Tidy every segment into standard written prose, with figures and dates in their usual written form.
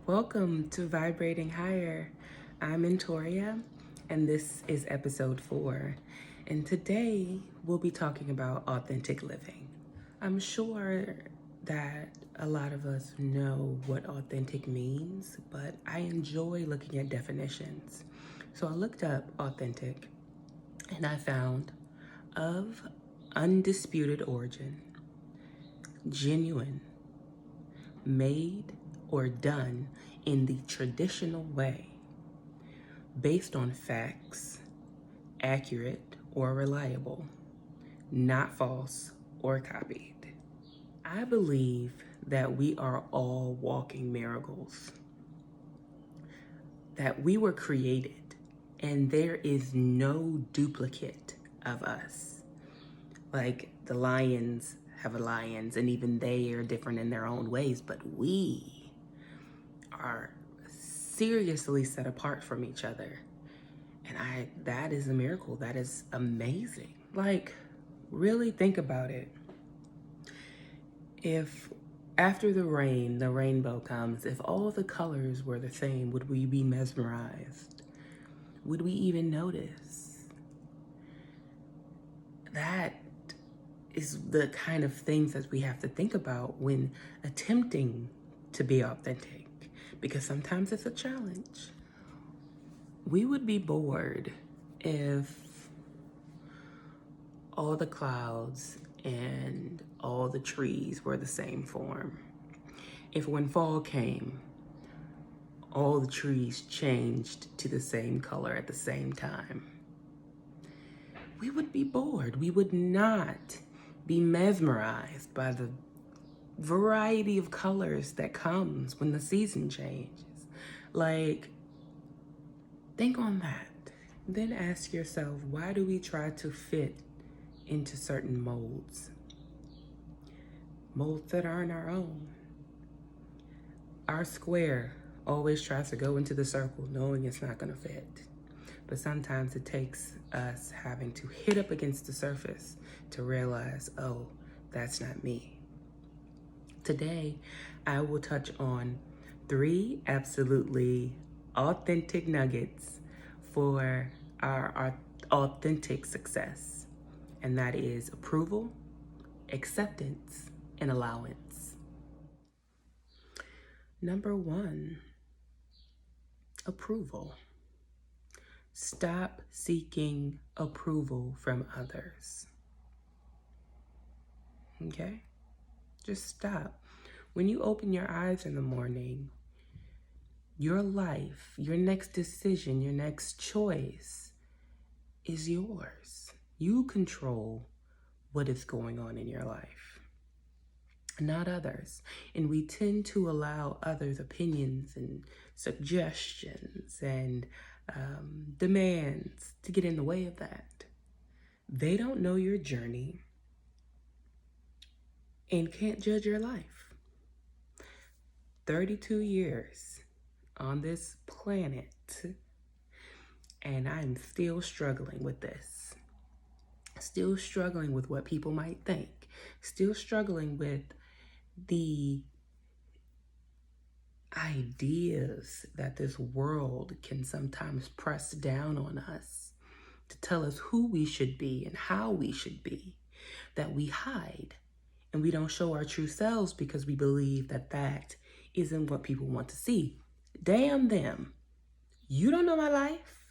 Welcome to Vibrating Higher. I'm Mentoria, and this is episode 4. And today we'll be talking about authentic living. I'm sure that a lot of us know what authentic means, but I enjoy looking at definitions. So I looked up authentic and I found of undisputed origin, genuine, made or done in the traditional way, based on facts, accurate or reliable, not false or copied. I believe that we are all walking miracles, that we were created and there is no duplicate of us. Like the lions have lions and even they are different in their own ways, but we are seriously set apart from each other. And that is a miracle. That is amazing. Like, really think about it. If after the rain, the rainbow comes, if all the colors were the same, would we be mesmerized? Would we even notice? That is the kind of things that we have to think about when attempting to be authentic, because sometimes it's a challenge. We would be bored if all the clouds and all the trees were the same form. If when fall came, all the trees changed to the same color at the same time, we would be bored. We would not be mesmerized by the variety of colors that comes when the season changes. Like, think on that. Then ask yourself, why do we try to fit into certain molds? Molds that aren't our own. Our square always tries to go into the circle knowing it's not going to fit. But sometimes it takes us having to hit up against the surface to realize, oh, that's not me. Today, I will touch on 3 absolutely authentic nuggets for our authentic success. And that is approval, acceptance, and allowance. Number 1, approval. Stop seeking approval from others. Okay? Just stop. When you open your eyes in the morning, your life, your next decision, your next choice is yours. You control what is going on in your life, not others. And we tend to allow others' opinions and suggestions and demands to get in the way of that. They don't know your journey and can't judge your life. 32 years on this planet, and I'm still struggling with this. Still struggling with what people might think. Still struggling with the ideas that this world can sometimes press down on us to tell us who we should be and how we should be, that we hide and we don't show our true selves because we believe that that isn't what people want to see. Damn them. You don't know my life.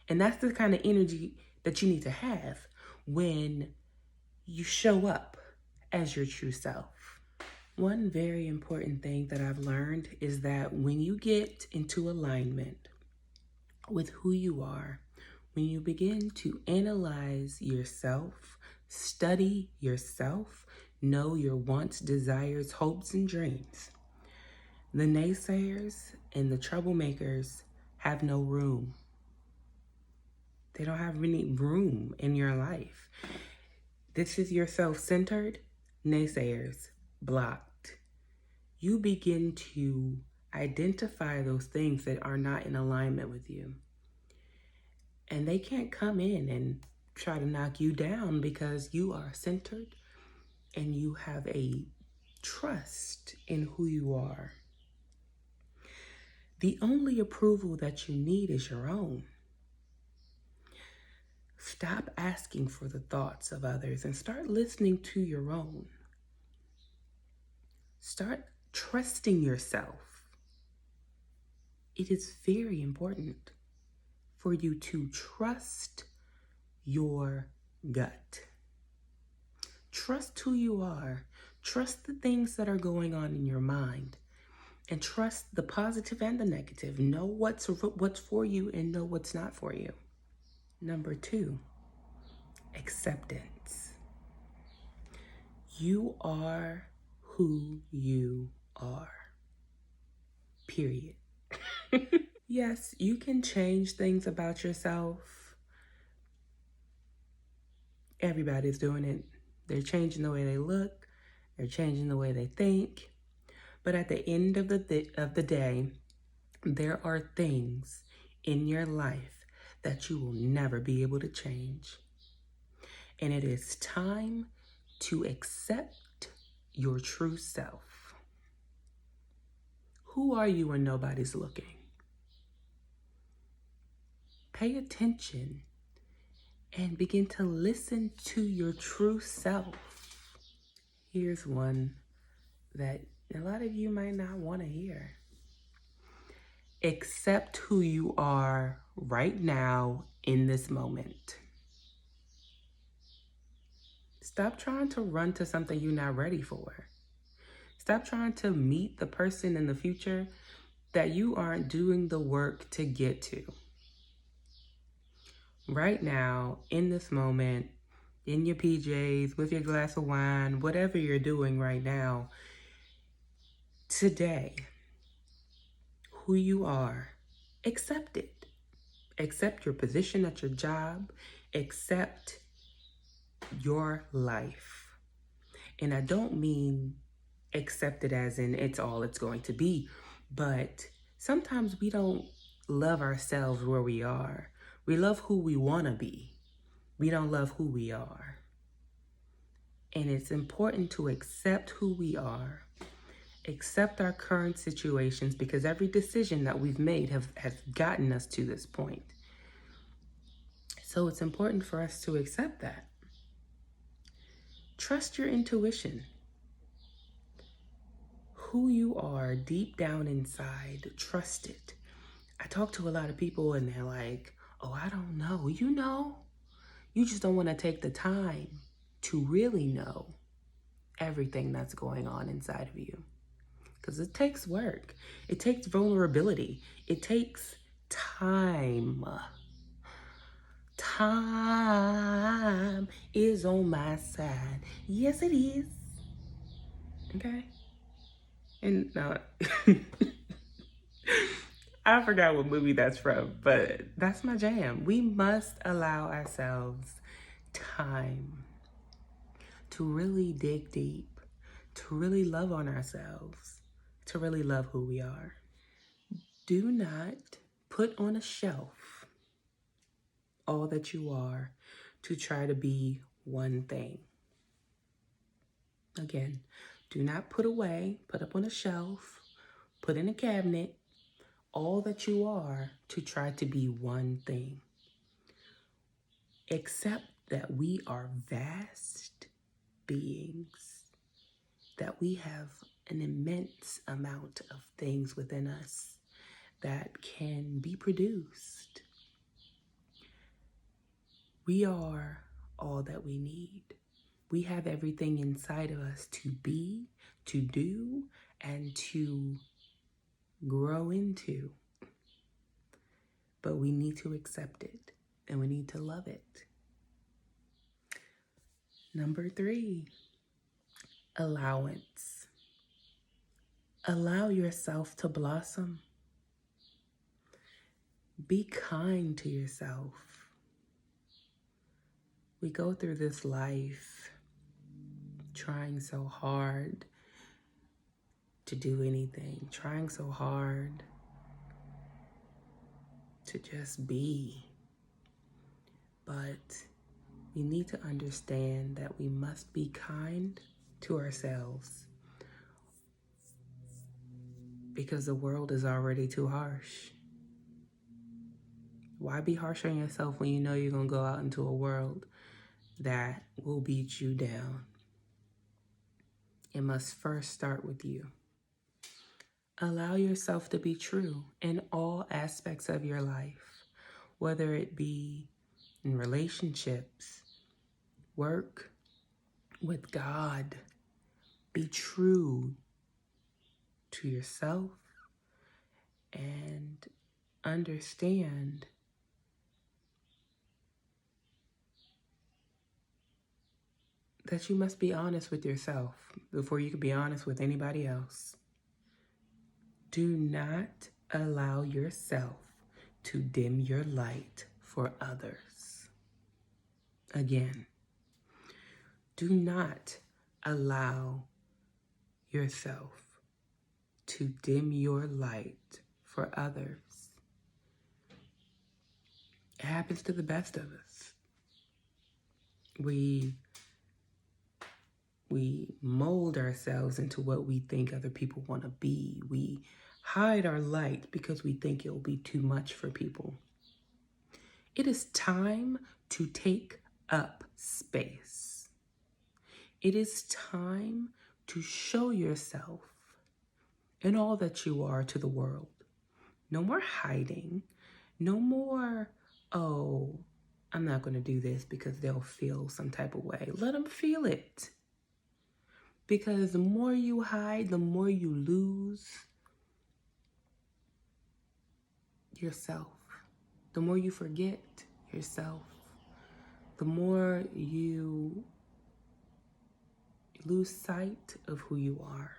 And that's the kind of energy that you need to have when you show up as your true self. One very important thing that I've learned is that when you get into alignment with who you are, when you begin to analyze yourself, study yourself, know your wants, desires, hopes, and dreams, the naysayers and the troublemakers have no room. They don't have any room in your life. This is your self-centered, naysayers blocked. You begin to identify those things that are not in alignment with you. And they can't come in and try to knock you down because you are centered and you have a trust in who you are. The only approval that you need is your own. Stop asking for the thoughts of others and start listening to your own. Start trusting yourself. It is very important for you to trust your gut. Trust who you are. Trust the things that are going on in your mind. And trust the positive and the negative. Know what's for you and know what's not for you. Number 2, acceptance. You are who you are. Period. Yes, you can change things about yourself. Everybody's doing it. They're changing the way they look. They're changing the way they think. But at the end of the day, there are things in your life that you will never be able to change. And it is time to accept your true self. Who are you when nobody's looking? Pay attention and begin to listen to your true self. Here's one that a lot of you might not want to hear. Accept who you are right now in this moment. Stop trying to run to something you're not ready for. Stop trying to meet the person in the future that you aren't doing the work to get to. Right now, in this moment, in your PJs, with your glass of wine, whatever you're doing right now, today, who you are, accept it. Accept your position at your job. Accept your life. And I don't mean accept it as in it's all it's going to be, but sometimes we don't love ourselves where we are. We love who we want to be. We don't love who we are. And it's important to accept who we are, accept our current situations, because every decision that we've made has gotten us to this point. So it's important for us to accept that. Trust your intuition. Who you are deep down inside, trust it. I talk to a lot of people and they're like, oh, I don't know. You know, you just don't want to take the time to really know everything that's going on inside of you. Because it takes work. It takes vulnerability. It takes time. Time is on my side. Yes, it is. Okay? And now, I forgot what movie that's from, but that's my jam. We must allow ourselves time to really dig deep, to really love on ourselves, to really love who we are. Do not put on a shelf all that you are to try to be one thing. Again, do not put up on a shelf, put in a cabinet, all that you are to try to be one thing. Accept that we are vast beings, that we have an immense amount of things within us that can be produced. We are all that we need. We have everything inside of us to be, to do, and to grow into. But we need to accept it and we need to love it. Number 3, allowance. Allow yourself to blossom. Be kind to yourself. We go through this life trying so hard to do anything, trying so hard to just be. But we need to understand that we must be kind to ourselves. because the world is already too harsh. Why be harsh on yourself when you know you're going to go out into a world that will beat you down? It must first start with you. Allow yourself to be true in all aspects of your life, whether it be in relationships, work, with God. Be true to yourself and understand that you must be honest with yourself before you can be honest with anybody else. Do not allow yourself to dim your light for others. Again, do not allow yourself to dim your light for others. It happens to the best of us. We mold ourselves into what we think other people want to be. We hide our light because we think it'll be too much for people. It is time to take up space. It is time to show yourself in all that you are to the world. No more hiding. No more, oh, I'm not going to do this because they'll feel some type of way. Let them feel it. Because the more you hide, the more you lose yourself. The more you forget yourself. The more you lose sight of who you are.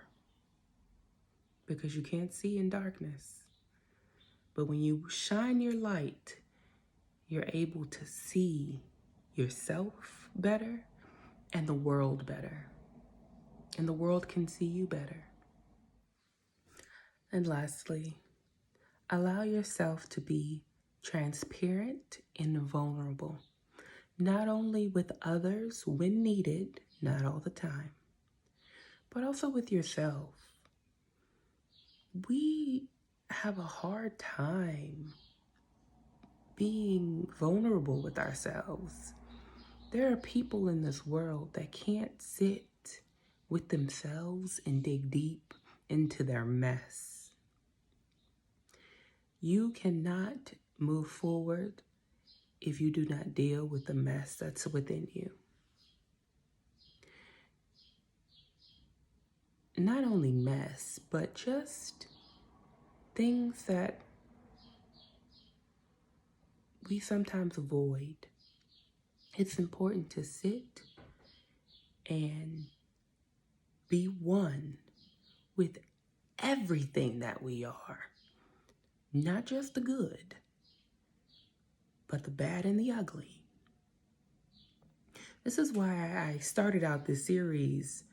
Because you can't see in darkness. But when you shine your light, you're able to see yourself better and the world better. And the world can see you better. And lastly, allow yourself to be transparent and vulnerable, not only with others when needed, not all the time, but also with yourself. We have a hard time being vulnerable with ourselves. There are people in this world that can't sit with themselves and dig deep into their mess. You cannot move forward if you do not deal with the mess that's within you. Not only mess, but just things that we sometimes avoid. It's important to sit and be one with everything that we are. Not just the good, but the bad and the ugly. This is why I started out this series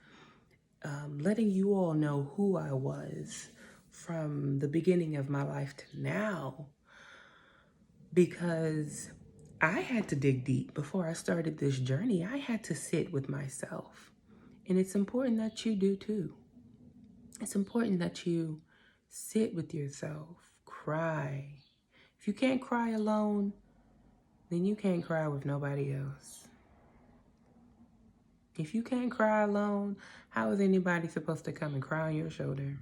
letting you all know who I was from the beginning of my life to now, because I had to dig deep before I started this journey. I had to sit with myself, and it's important that you do too. It's important that you sit with yourself, cry. If you can't cry alone, then you can't cry with nobody else. If you can't cry alone, how is anybody supposed to come and cry on your shoulder?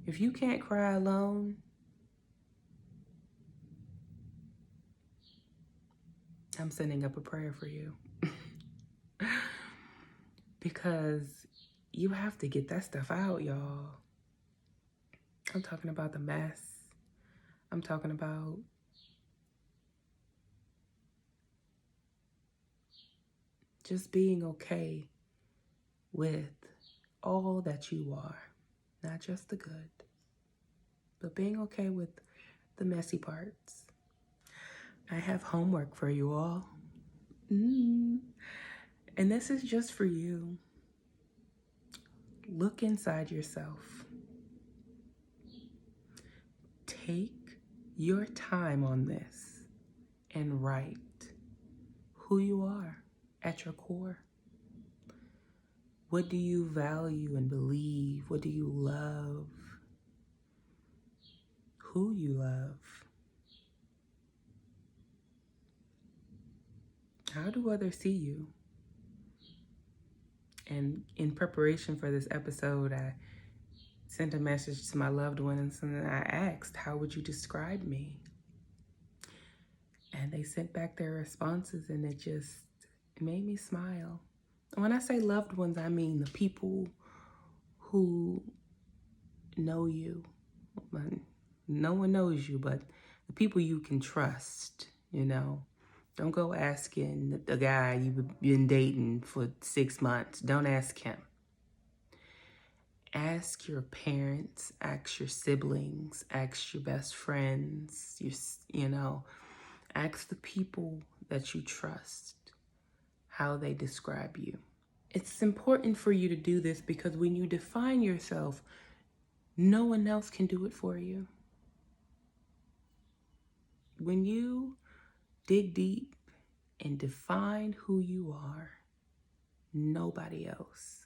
If you can't cry alone, I'm sending up a prayer for you. Because you have to get that stuff out, y'all. I'm talking about the mess. I'm talking about just being okay with all that you are. Not just the good, but being okay with the messy parts. I have homework for you all. And this is just for you. Look inside yourself. Take your time on this and write who you are at your core. What do you value and believe? What do you love? Who you love? How do others see you? And in preparation for this episode, I sent a message to my loved ones and I asked, how would you describe me? And they sent back their responses and it made me smile. And when I say loved ones, I mean the people who know you. No one knows you, but the people you can trust, you know. Don't go asking the guy you've been dating for 6 months. Don't ask him. Ask your parents, ask your siblings, ask your best friends, ask the people that you trust how they describe you. It's important for you to do this because when you define yourself, no one else can do it for you. When you dig deep and define who you are, nobody else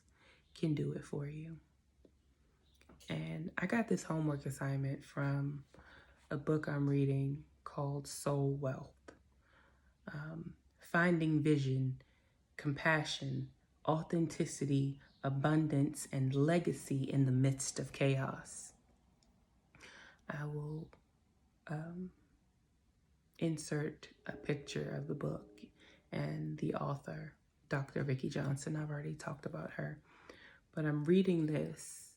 can do it for you. And I got this homework assignment from a book I'm reading called Soul Wealth. Finding vision, compassion, authenticity, abundance, and legacy in the midst of chaos. I will insert a picture of the book and the author, Dr. Vicki Johnson. I've already talked about her. But I'm reading this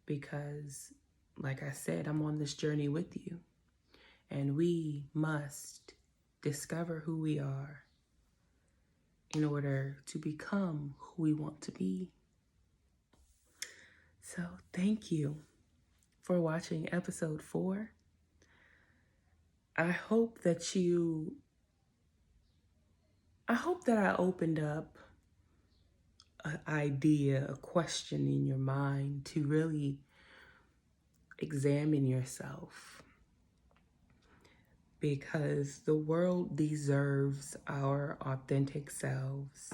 because, like I said, I'm on this journey with you. And we must discover who we are in order to become who we want to be. So thank you for watching episode 4. I hope that I opened up an idea, a question in your mind to really examine yourself, because the world deserves our authentic selves.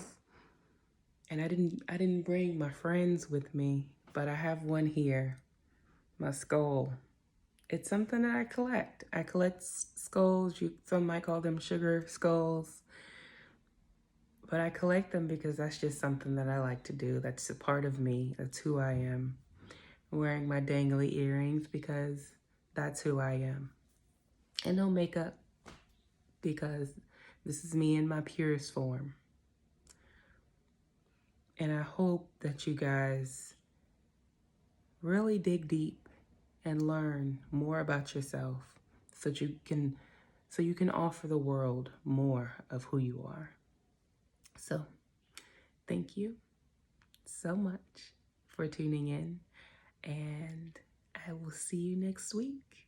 And I didn't bring my friends with me, but I have one here, my skull. It's something that I collect. I collect skulls. Some might call them sugar skulls. But I collect them because that's just something that I like to do. That's a part of me. That's who I am. I'm wearing my dangly earrings because that's who I am. And no makeup because this is me in my purest form. And I hope that you guys really dig deep and learn more about yourself so you can offer the world more of who you are. So, thank you so much for tuning in, and I will see you next week.